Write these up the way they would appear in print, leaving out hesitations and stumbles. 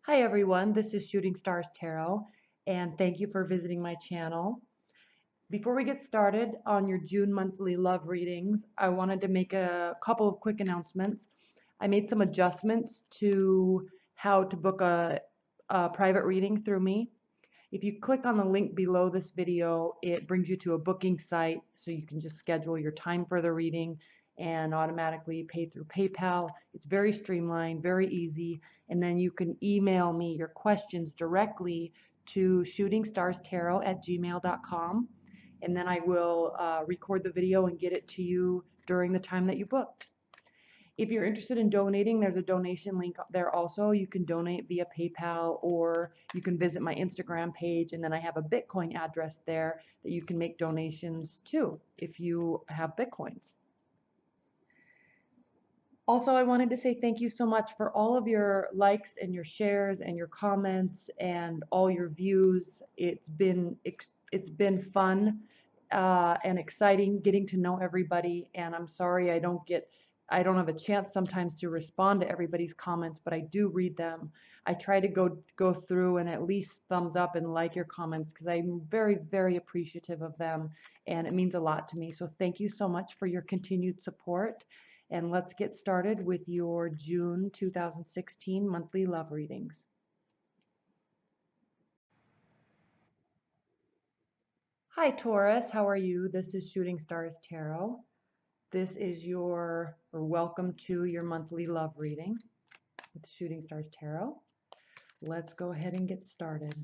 Hi everyone, this is Shooting Stars Tarot, and thank you for visiting my channel. Before we get started on your June monthly love readings, I wanted to make a couple of quick announcements. I made some adjustments to how to book a private reading through me. If you click on the link below this video, it brings you to a booking site so you can just schedule your time for the reading and automatically pay through PayPal. It's very streamlined, very easy, and then you can email me your questions directly to shootingstarstaro@gmail.com, and then I will record the video and get it to you during the time that you booked. If you're interested in donating, there's a donation link there also. You can donate via PayPal, or you can visit my Instagram page, and then I have a Bitcoin address there that you can make donations to if you have Bitcoins. Also, I wanted to say thank you so much for all of your likes and your shares and your comments and all your views. It's been fun and exciting getting to know everybody. And I'm sorry I don't have a chance sometimes to respond to everybody's comments, but I do read them. I try to go through and at least thumbs up and like your comments because I'm very appreciative of them, and it means a lot to me. So thank you so much for your continued support. And let's get started with your June 2016 monthly love readings. Hi Taurus, how are you? This is Shooting Stars Tarot. This is welcome to your monthly love reading with Shooting Stars Tarot. Let's go ahead and get started.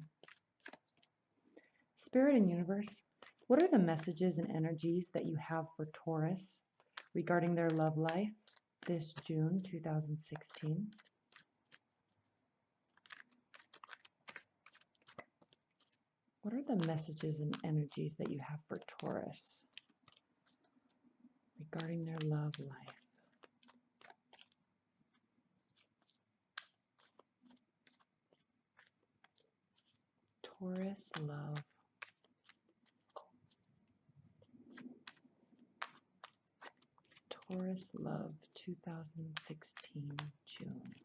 Spirit and Universe, what are the messages and energies that you have for Taurus regarding their love life this June 2016? What are the messages and energies that you have for Taurus regarding their love life? Taurus love. Taurus love 2016 June.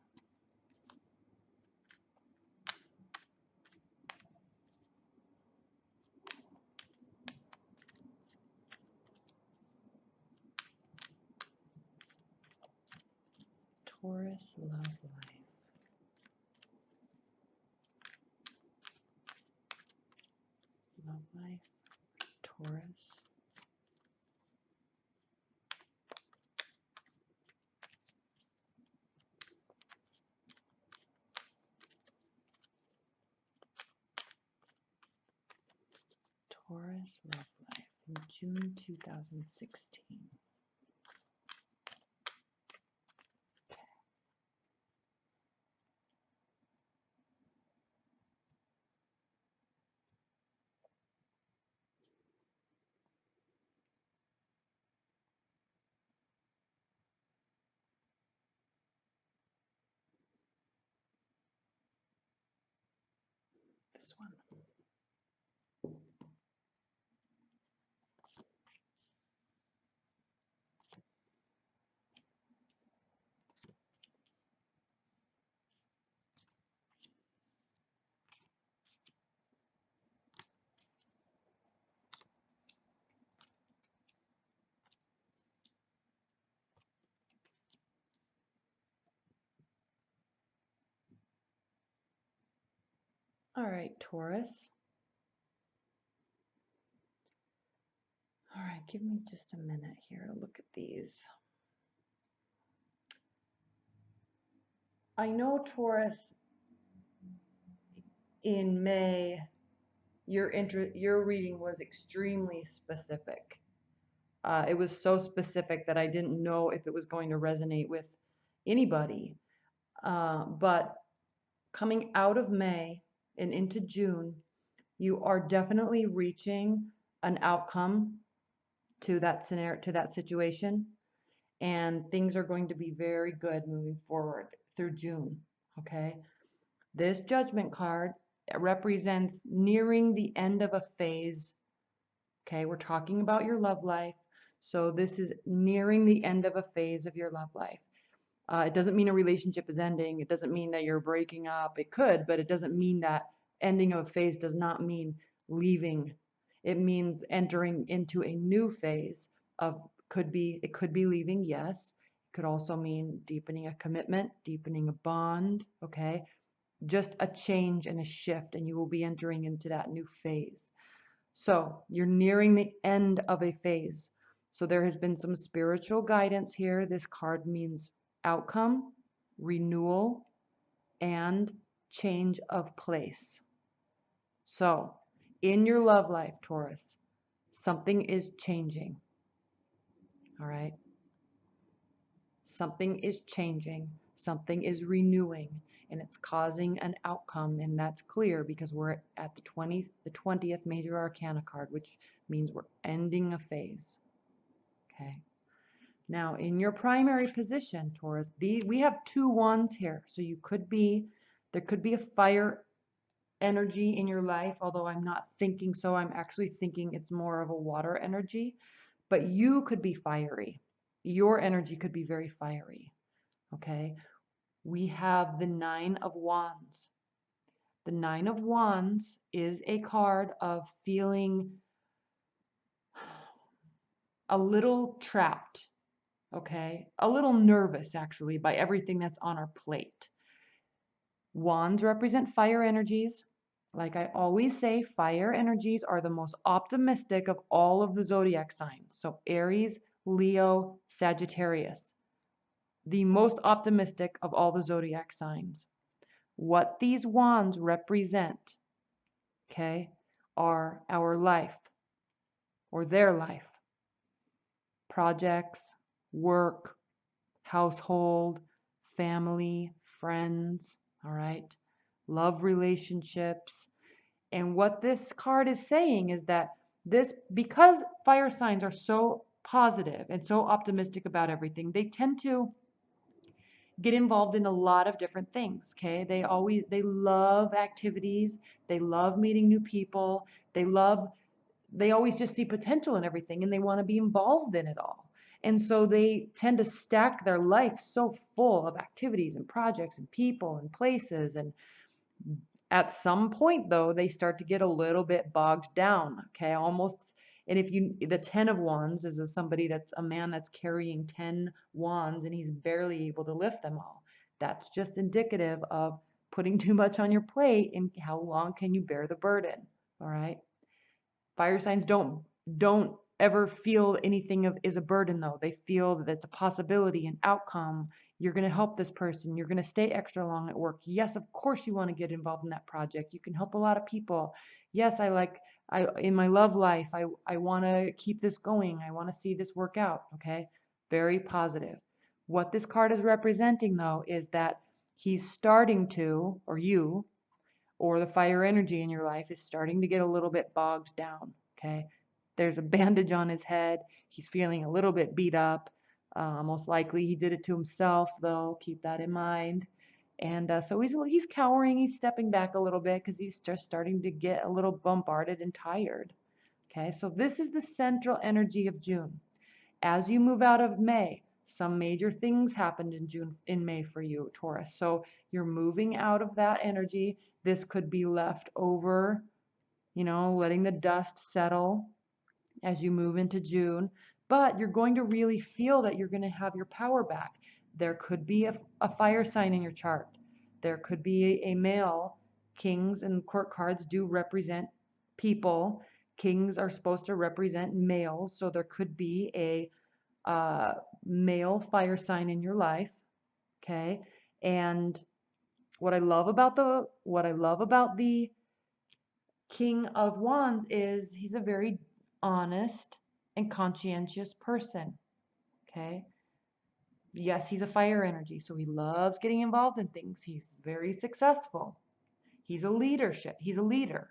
Taurus love life. Love life. Taurus. Taurus love life in June 2016. This one. All right, Taurus. All right, give me just a minute here to look at these. I know Taurus, in May, your reading was extremely specific. It was so specific that I didn't know if it was going to resonate with anybody. But coming out of May and into June, you are definitely reaching an outcome to that scenario, to that situation, and things are going to be very good moving forward through June. Okay, this Judgment card represents nearing the end of a phase. Okay, we're talking about your love life, so this is nearing the end of a phase of your love life. It doesn't mean a relationship is ending. It doesn't mean that you're breaking up. It could, but it doesn't mean that ending of a phase does not mean leaving. It means entering into a new phase of it could be leaving, yes. It could also mean deepening a commitment, deepening a bond, okay? Just a change and a shift, and you will be entering into that new phase. So you're nearing the end of a phase. So there has been some spiritual guidance here. This card means outcome, renewal, and change of place. So in your love life, Taurus, something is changing. All right. Something is changing, something is renewing, and it's causing an outcome, and that's clear because we're at the 20th major arcana card, which means we're ending a phase. Okay. Now, in your primary position, Taurus, we have 2 wands here, so there could be a fire energy in your life, although I'm not thinking so. I'm actually thinking it's more of a water energy, but you could be fiery. Your energy could be very fiery. Okay, we have the 9 of Wands. The 9 of Wands is a card of feeling a little trapped, okay? A little nervous, actually, by everything that's on our plate. Wands represent fire energies. Like I always say, fire energies are the most optimistic of all of the zodiac signs. So Aries, Leo, Sagittarius. The most optimistic of all the zodiac signs. What these wands represent, okay, are our life or their life, projects, work, household, family, friends, all right, love relationships. And what this card is saying is that because fire signs are so positive and so optimistic about everything, they tend to get involved in a lot of different things. Okay, they love activities, they love meeting new people, they always just see potential in everything, and they want to be involved in it all. And so they tend to stack their life so full of activities and projects and people and places. And at some point, though, they start to get a little bit bogged down. Okay, almost. And the 10 of wands is somebody that's a man that's carrying 10 wands and he's barely able to lift them all. That's just indicative of putting too much on your plate, and how long can you bear the burden? All right. Fire signs don't ever feel anything is a burden, though. They feel that it's a possibility, an outcome. You're going to help this person. You're going to stay extra long at work. Yes, of course you want to get involved in that project. You can help a lot of people. Yes, in my love life, I want to keep this going. I want to see this work out. Okay. Very positive. What this card is representing, though, is that he's starting to, or you, or the fire energy in your life is starting to get a little bit bogged down. Okay. There's a bandage on his head. He's feeling a little bit beat up. Most likely he did it to himself, though. Keep that in mind. And so he's cowering. He's stepping back a little bit because he's just starting to get a little bombarded and tired. Okay. So this is the central energy of June. As you move out of May, some major things happened in May for you, Taurus. So you're moving out of that energy. This could be left over, letting the dust settle as you move into June. But you're going to really feel that you're going to have your power back. There could be a fire sign in your chart. There could be a male. Kings and court cards do represent people. Kings are supposed to represent males. So there could be a male fire sign in your life. Okay. And what I love about the King of Wands is he's a very honest and conscientious person. Okay. Yes, he's a fire energy, so he loves getting involved in things. He's very successful. He's a leader.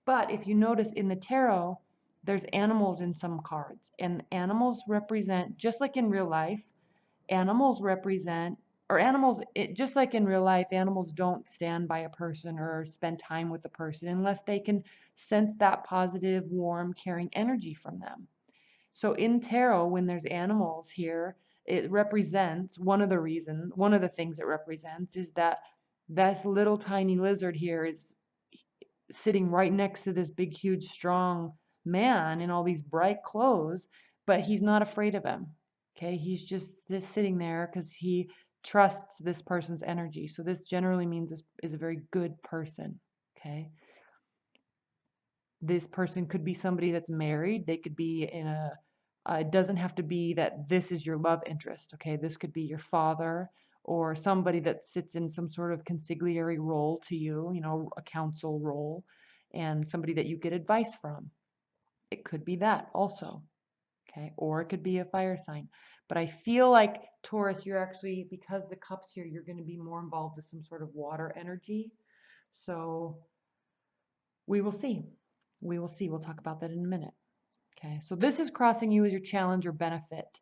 But if you notice in the tarot, there's animals in some cards, and animals represent, just like in real life, animals represent, just like in real life, animals don't stand by a person or spend time with the person unless they can sense that positive, warm, caring energy from them. So in tarot, when there's animals here, it represents, one of the things it represents is that this little tiny lizard here is sitting right next to this big, huge, strong man in all these bright clothes, but he's not afraid of him. Okay, he's just sitting there because he trusts this person's energy. So this generally means this is a very good person. Okay, this person could be somebody that's married. They could be in a, it doesn't have to be that this is your love interest. Okay, this could be your father or somebody that sits in some sort of consigliere role to you, a counsel role, and somebody that you get advice from. It could be that also. Okay, or it could be a fire sign. But I feel like Taurus, you're actually, because the cups here, you're going to be more involved with some sort of water energy. So we will see. We will see. We'll talk about that in a minute. Okay, so this is crossing you as your challenge or benefit.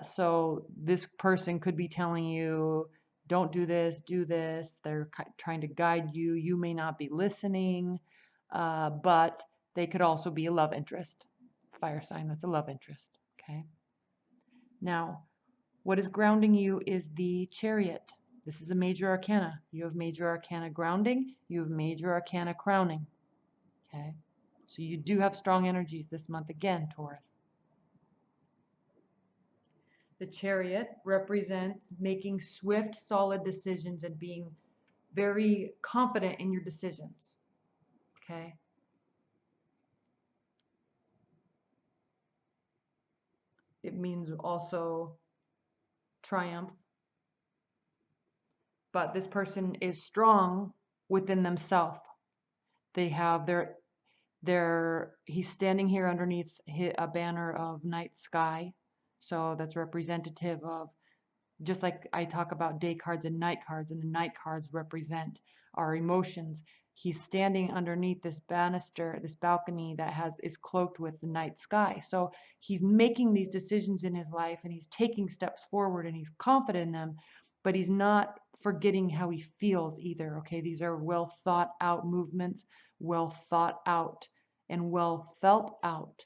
So this person could be telling you, don't do this, do this. They're trying to guide you. You may not be listening, but they could also be a love interest. Fire sign, that's a love interest. Okay. Now, what is grounding you is the Chariot. This is a major arcana. You have major arcana grounding. You have major arcana crowning. Okay. So you do have strong energies this month again, Taurus. The Chariot represents making swift, solid decisions and being very confident in your decisions. Okay. It means also triumph. But this person is strong within themselves. They have he's standing here underneath a banner of night sky. So that's representative of, just like I talk about day cards and the night cards represent our emotions. He's standing underneath this banister, this balcony that is cloaked with the night sky. So he's making these decisions in his life and he's taking steps forward and he's confident in them, but he's not forgetting how he feels either. Okay, these are well thought out movements, well thought out and well felt out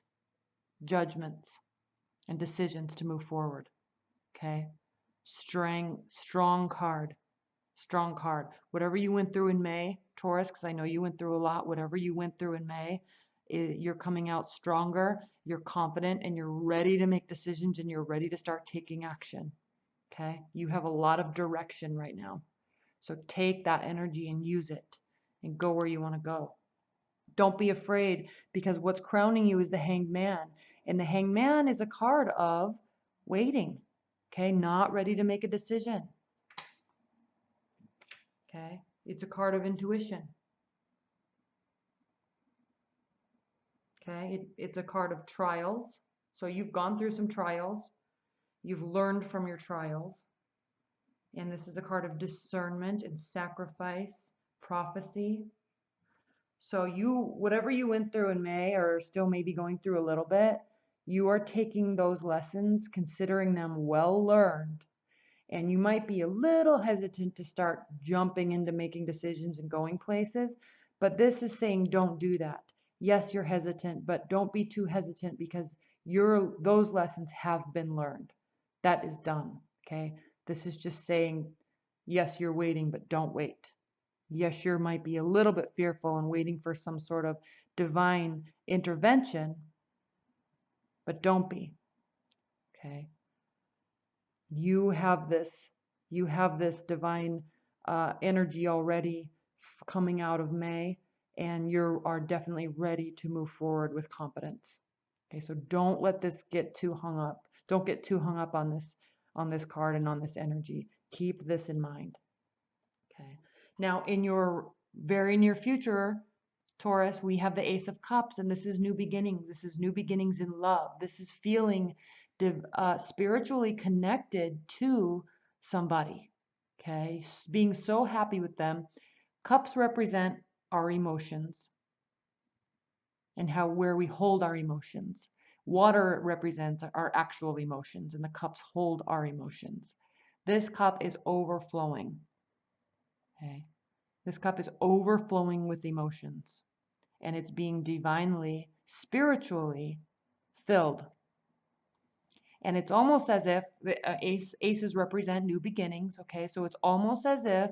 judgments and decisions to move forward. Okay. Strong card. Strong card. Whatever you went through in May, Taurus, because I know you went through a lot, whatever you went through in May, you're coming out stronger, you're confident, and you're ready to make decisions and you're ready to start taking action. Okay? You have a lot of direction right now. So take that energy and use it and go where you want to go. Don't be afraid, because what's crowning you is the Hanged Man. And the Hanged Man is a card of waiting. Okay, not ready to make a decision. Okay, it's a card of intuition. Okay, it's a card of trials. So you've gone through some trials. You've learned from your trials. And this is a card of discernment and sacrifice, prophecy. So whatever you went through in May, or still maybe going through a little bit, you are taking those lessons, considering them well learned, and you might be a little hesitant to start jumping into making decisions and going places, but this is saying don't do that. Yes, you're hesitant, but don't be too hesitant, because those lessons have been learned. That is done, okay? This is just saying, yes, you're waiting, but don't wait. Yes, you might be a little bit fearful and waiting for some sort of divine intervention, but don't be, okay? You have this divine energy already coming out of May, and you are definitely ready to move forward with confidence. Okay, so don't let this get too hung up. Don't get too hung up on this card and on this energy. Keep this in mind. Okay. Now, in your very near future, Taurus, we have the Ace of Cups, and this is new beginnings. This is new beginnings in love. This is feeling spiritually connected to somebody. Okay, being so happy with them. Cups represent our emotions and where we hold our emotions. Water represents our actual emotions, and the cups hold our emotions. This cup is overflowing. Okay, this cup is overflowing with emotions, and it's being divinely, spiritually filled. And it's almost as if the aces represent new beginnings. Okay, so it's almost as if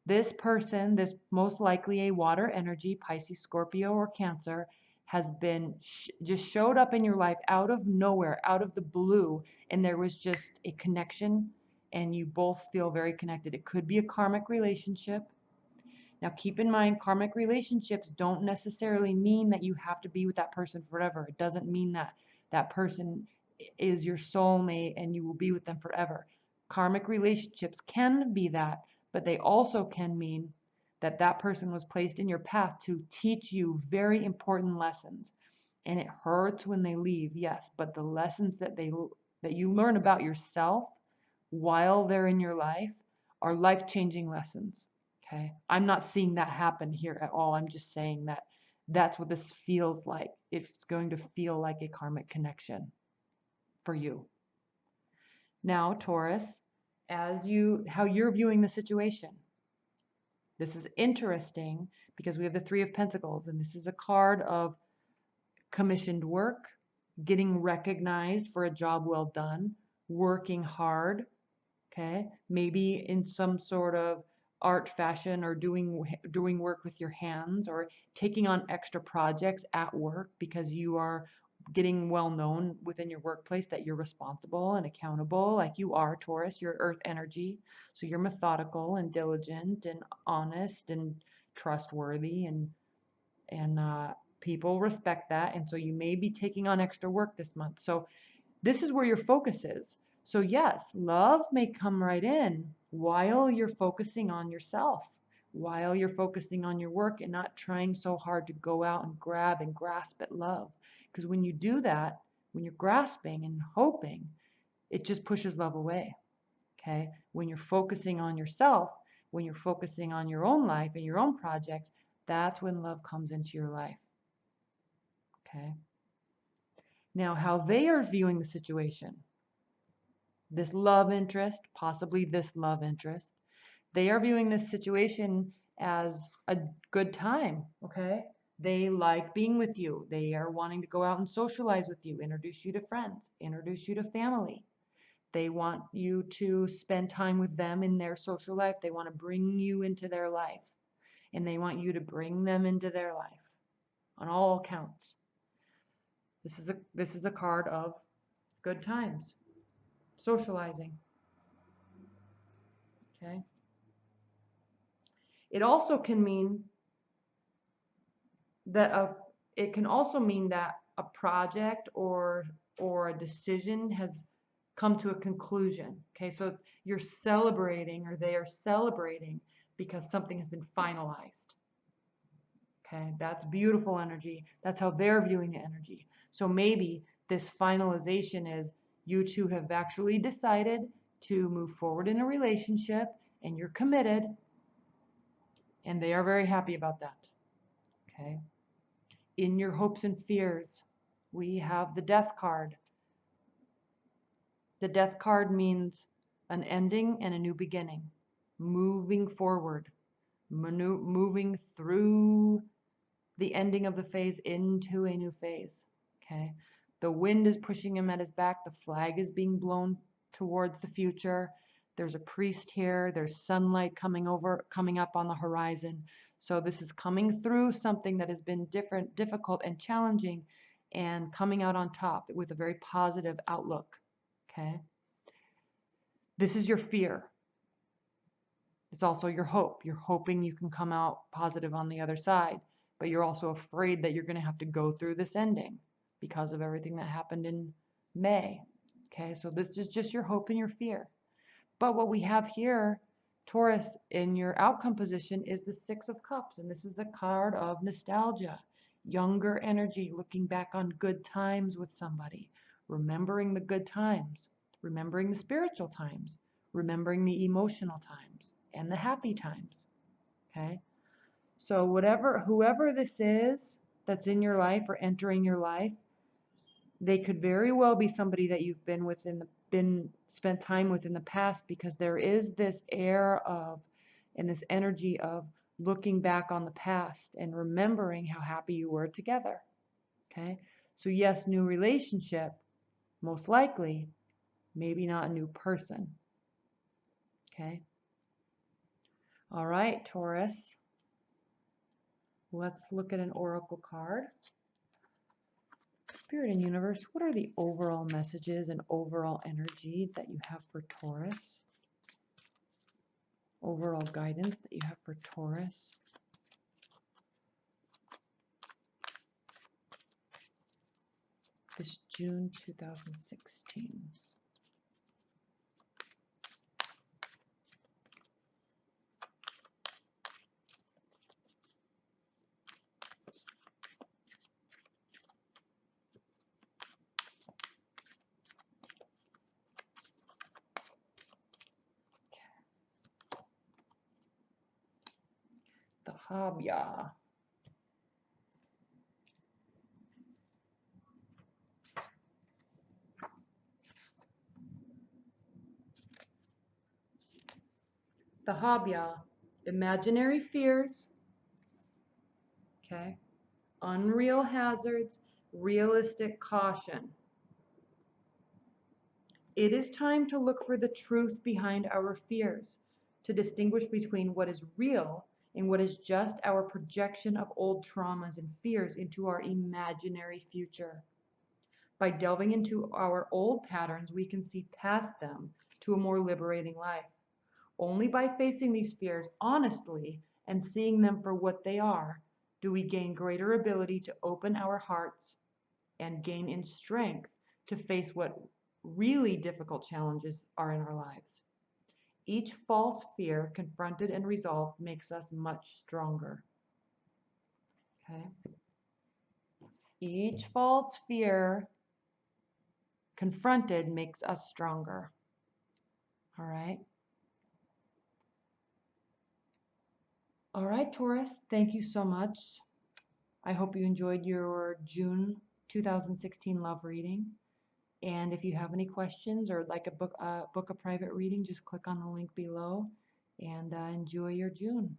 this person, this most likely a water energy, Pisces, Scorpio, or Cancer, has been just showed up in your life out of nowhere, out of the blue, and there was just a connection, and you both feel very connected. It could be a karmic relationship. Now, keep in mind, karmic relationships don't necessarily mean that you have to be with that person forever. It doesn't mean that that person is your soulmate and you will be with them forever. Karmic relationships can be that, but they also can mean that that person was placed in your path to teach you very important lessons. And it hurts when they leave, yes, but the lessons that you learn about yourself while they're in your life are life-changing lessons. Okay, I'm not seeing that happen here at all. I'm just saying that that's what this feels like. It's going to feel like a karmic connection for you. Now, Taurus, how you're viewing the situation. This is interesting because we have the Three of Pentacles, and this is a card of commissioned work, getting recognized for a job well done, working hard, okay? Maybe in some sort of art, fashion, or doing work with your hands, or taking on extra projects at work because you are getting well known within your workplace that you're responsible and accountable, like you are, Taurus. You're earth energy, so you're methodical and diligent and honest and trustworthy, and people respect that. And so you may be taking on extra work this month. So this is where your focus is. So yes, love may come right in while you're focusing on yourself, while you're focusing on your work and not trying so hard to go out and grab and grasp at love. Because when you do that, when you're grasping and hoping, it just pushes love away. Okay? When you're focusing on yourself, when you're focusing on your own life and your own projects, that's when love comes into your life. Okay? Now, how they are viewing the situation, this love interest, possibly this love interest, they are viewing this situation as a good time, okay? They like being with you. They are wanting to go out and socialize with you, introduce you to friends, introduce you to family. They want you to spend time with them in their social life. They want to bring you into their life, and they want you to bring them into their life on all counts. This is a card of good times, socializing. Okay. It also can mean that it can also mean that a project or a decision has come to a conclusion. Okay, so you're celebrating, or they are celebrating, because something has been finalized. Okay, that's beautiful energy. That's how they're viewing the energy. So maybe this finalization is you two have actually decided to move forward in a relationship and you're committed, and they are very happy about that. Okay. In your hopes and fears, we have the Death card. The Death card means an ending and a new beginning, moving forward, moving through the ending of the phase into a new phase. Okay. The wind is pushing him at his back. The flag is being blown towards the future. There's a priest here. There's sunlight coming up on the horizon. So this is coming through something that has been difficult and challenging, and coming out on top with a very positive outlook. Okay. This is your fear. It's also your hope. You're hoping you can come out positive on the other side, but you're also afraid that you're going to have to go through this ending because of everything that happened in May. Okay, so this is just your hope and your fear. But what we have here, Taurus, in your outcome position is the Six of Cups, and this is a card of nostalgia, younger energy, looking back on good times with somebody, remembering the good times, remembering the spiritual times, remembering the emotional times, and the happy times. Okay, so whoever this is that's in your life or entering your life, they could very well be somebody that you've spent time with in the past, because there is this air of, and this energy of looking back on the past and remembering how happy you were together. Okay, so yes, new relationship, Most likely, maybe not a new person. Okay? All right, Taurus. Let's look at an oracle card. Spirit and universe, what are the overall messages and overall energy that you have for Taurus? Overall guidance that you have for Taurus? This June 2016. The Habya. The Habya, imaginary fears, okay, unreal hazards, realistic caution. It is time to look for the truth behind our fears, to distinguish between what is real and what is just our projection of old traumas and fears into our imaginary future. By delving into our old patterns, we can see past them to a more liberating life. Only by facing these fears honestly and seeing them for what they are, do we gain greater ability to open our hearts and gain in strength to face what really difficult challenges are in our lives. Each false fear confronted and resolved makes us much stronger. Okay? Each false fear confronted makes us stronger. All right? All right, Taurus, thank you so much. I hope you enjoyed your June 2016 love reading. And if you have any questions or like book a private reading, just click on the link below and enjoy your June.